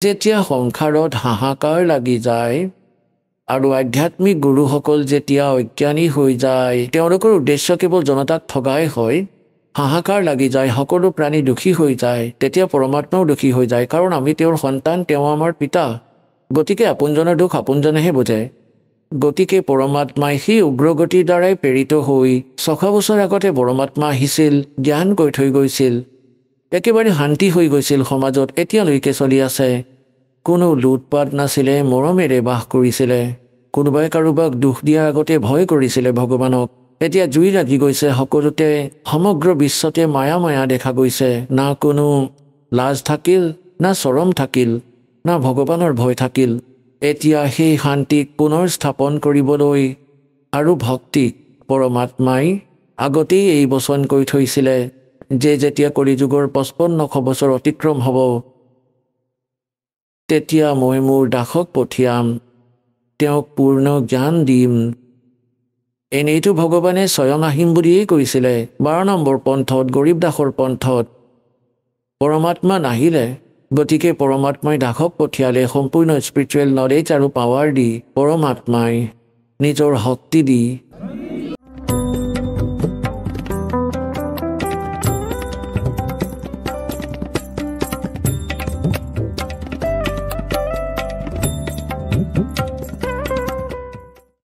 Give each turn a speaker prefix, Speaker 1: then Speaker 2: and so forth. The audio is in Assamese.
Speaker 1: যেতিয়া সংসাৰত হাহাকাৰ লাগি যায় আৰু আধ্যাত্মিক গুৰুসকল যেতিয়া অজ্ঞানী হৈ যায়, তেওঁলোকৰ উদ্দেশ্য কেৱল জনতাক ঠগাই হয়, হাহাকাৰ লাগি যায়, সকলো প্ৰাণী দুখী হৈ যায়, তেতিয়া পৰমাত্মাও দুখী হৈ যায়। কাৰণ আমি তেওঁৰ সন্তান, তেওঁ আমাৰ পিতা। গতিকে আপোনজনৰ দুখ আপোনজনেহে বুজে। গতিকে পৰমাত্মাই সেই উগ্ৰগতিৰ দ্বাৰাই প্ৰেৰিত হৈ 600 বছৰ আগতে পৰমাত্মা আহিছিল, জ্ঞান কৈ থৈ গৈছিল, একেবাৰে শান্তি হৈ গৈছিল সমাজত, এতিয়ালৈকে চলি আছে। কোনো লুটপাত নাছিলে, মৰমেৰে বাস কৰিছিলে। কোনোবাই কাৰোবাক দুখ দিয়াৰ আগতে ভয় কৰিছিলে ভগৱানক। এতিয়া জুই লাগি গৈছে সকলোতে, সমগ্ৰ বিশ্বতে মায়া মায়া দেখা গৈছে। না কোনো লাজ থাকিল, না চৰম থাকিল, না ভগৱানৰ ভয় থাকিল। এতিয়া সেই শান্তিক পুনৰ স্থাপন কৰিবলৈ আৰু ভক্তিক পৰমাত্মাই আগতেই এই বচন কৈ থৈছিলে যে যেতিয়া কলিযুগৰ 5500 বছৰ অতিক্ৰম হ'ব, তেতিয়া মই মোৰ দাসক পঠিয়াম, তেওঁক পূৰ্ণ জ্ঞান দিম। এনেইতো ভগৱানে স্বয়ং আহিম বুলিয়েই কৈছিলে 12 নম্বৰ পন্থত, গৰীব দাসৰ পন্থত। পৰমাত্মা নাহিলে, গতিকে পৰমাত্মাই দাসক পঠিয়ালে সম্পূৰ্ণ স্পিৰিচুৱেল নলেজ আৰু পাৱাৰ দি, পৰমাত্মাই নিজৰ শক্তি দি